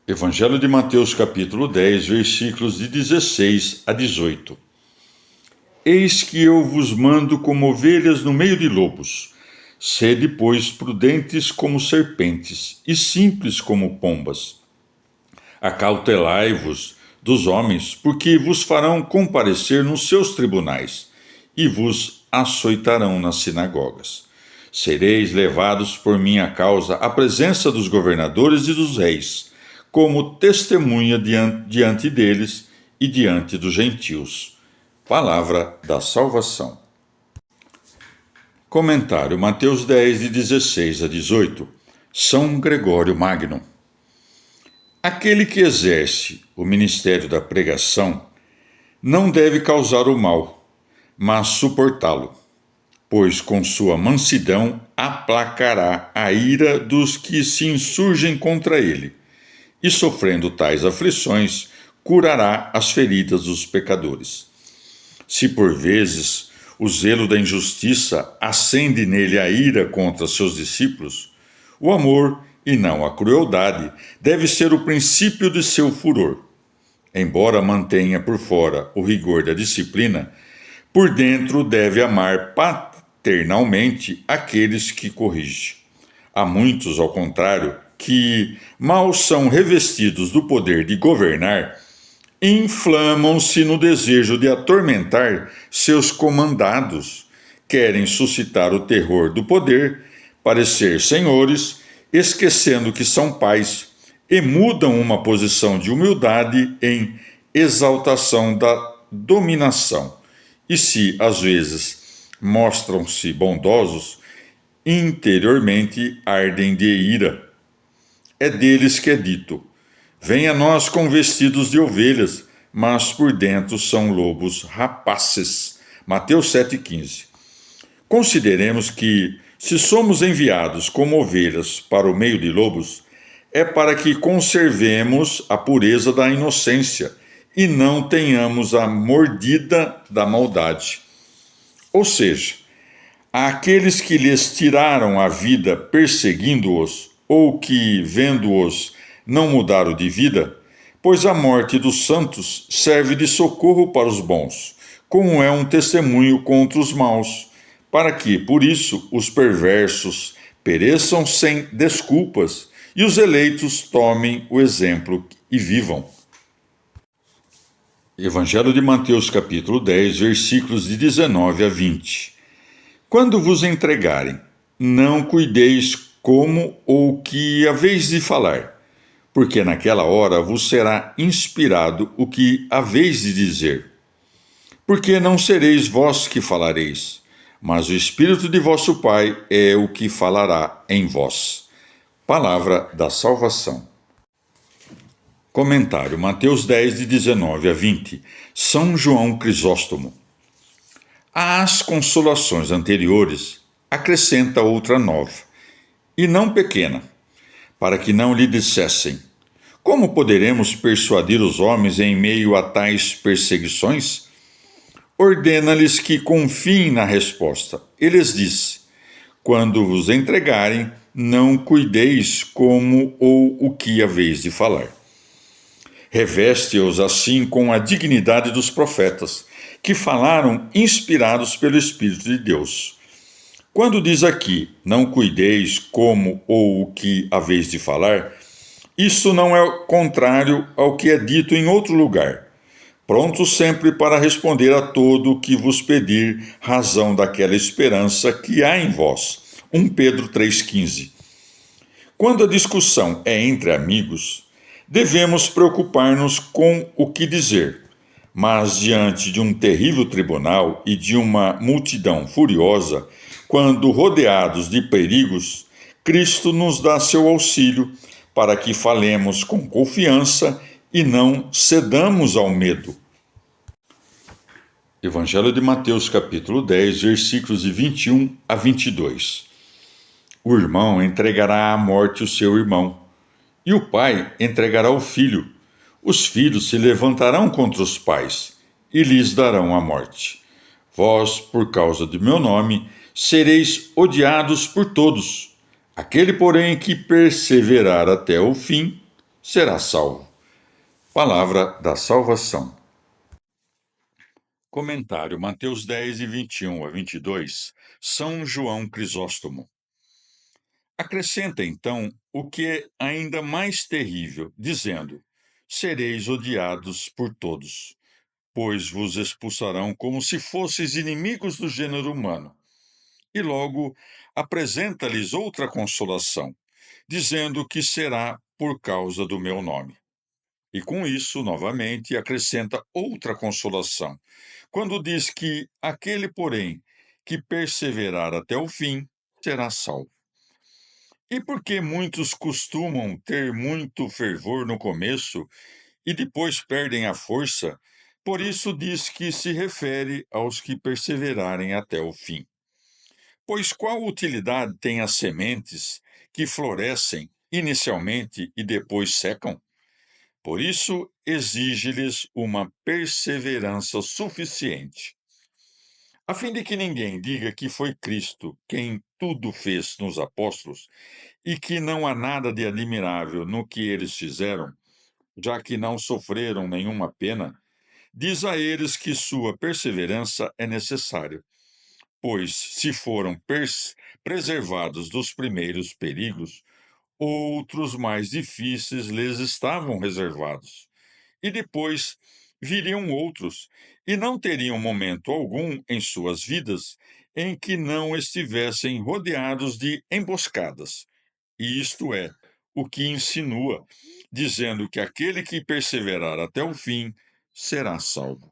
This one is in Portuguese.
Evangelho de Mateus, capítulo 10, versículos de 16 a 18. Eis que eu vos mando como ovelhas no meio de lobos. Sede, pois, prudentes como serpentes e simples como pombas. Acautelai-vos dos homens, porque vos farão comparecer nos seus tribunais e vos açoitarão nas sinagogas. Sereis levados por minha causa à presença dos governadores e dos reis, como testemunha diante deles e diante dos gentios. Palavra da salvação. Comentário Mateus 10, de 16 a 18. São Gregório Magno. Aquele que exerce o ministério da pregação não deve causar o mal, mas suportá-lo, pois com sua mansidão aplacará a ira dos que se insurgem contra ele, e sofrendo tais aflições, curará as feridas dos pecadores. Se por vezes o zelo da injustiça acende nele a ira contra seus discípulos, o amor, e não a crueldade, deve ser o princípio de seu furor. Embora mantenha por fora o rigor da disciplina, por dentro deve amar paternalmente aqueles que corrige. Há muitos, ao contrário, que, mal são revestidos do poder de governar, inflamam-se no desejo de atormentar seus comandados, querem suscitar o terror do poder, parecer senhores, esquecendo que são pais, e mudam uma posição de humildade em exaltação da dominação. E se, às vezes, mostram-se bondosos, interiormente ardem de ira. É deles que é dito: vem a nós com vestidos de ovelhas, mas por dentro são lobos rapaces. Mateus 7,15. Consideremos que, se somos enviados como ovelhas para o meio de lobos, é para que conservemos a pureza da inocência e não tenhamos a mordida da maldade. Ou seja, àqueles que lhes tiraram a vida perseguindo-os, ou que, vendo-os, não mudaram de vida, pois a morte dos santos serve de socorro para os bons, como é um testemunho contra os maus, para que, por isso, os perversos pereçam sem desculpas e os eleitos tomem o exemplo e vivam. Evangelho de Mateus, capítulo 10, versículos de 19 a 20. Quando vos entregarem, não cuideis como ou que haveis de falar, porque naquela hora vos será inspirado o que haveis de dizer. Porque não sereis vós que falareis, mas o Espírito de vosso Pai é o que falará em vós. Palavra da salvação. Comentário Mateus 10, de 19 a 20. São João Crisóstomo. Às consolações anteriores, acrescenta outra nova, e não pequena, para que não lhe dissessem: como poderemos persuadir os homens em meio a tais perseguições? Ordena-lhes que confiem na resposta. E lhes disse: quando vos entregarem, não cuideis como ou o que haveis de falar. Reveste-os assim com a dignidade dos profetas, que falaram inspirados pelo Espírito de Deus. Quando diz aqui, não cuideis como ou o que haveis de falar, isso não é contrário ao que é dito em outro lugar. Prontos sempre para responder a todo o que vos pedir razão daquela esperança que há em vós. 1 Pedro 3,15. Quando a discussão é entre amigos, devemos preocupar-nos com o que dizer, mas diante de um terrível tribunal e de uma multidão furiosa, quando rodeados de perigos, Cristo nos dá seu auxílio para que falemos com confiança e não cedamos ao medo. Evangelho de Mateus, capítulo 10, versículos de 21 a 22. O irmão entregará à morte o seu irmão, e o pai entregará o filho. Os filhos se levantarão contra os pais, e lhes darão a morte. Vós, por causa do meu nome, sereis odiados por todos. Aquele, porém, que perseverar até o fim, será salvo. Palavra da salvação. Comentário Mateus 10, 21 a 22, São João Crisóstomo. Acrescenta então o que é ainda mais terrível, dizendo: sereis odiados por todos, pois vos expulsarão como se fosseis inimigos do gênero humano. E logo apresenta-lhes outra consolação, dizendo que será por causa do meu nome. E com isso, novamente, acrescenta outra consolação, quando diz que aquele, porém, que perseverar até o fim, será salvo. E porque muitos costumam ter muito fervor no começo e depois perdem a força, por isso diz que se refere aos que perseverarem até o fim. Pois qual utilidade têm as sementes que florescem inicialmente e depois secam? Por isso, exige-lhes uma perseverança suficiente, a fim de que ninguém diga que foi Cristo quem tudo fez nos apóstolos e que não há nada de admirável no que eles fizeram, já que não sofreram nenhuma pena. Diz a eles que sua perseverança é necessária, pois, se foram preservados dos primeiros perigos, outros mais difíceis lhes estavam reservados. E depois viriam outros, e não teriam momento algum em suas vidas em que não estivessem rodeados de emboscadas. E isto é, o que insinua, dizendo que aquele que perseverar até o fim será salvo.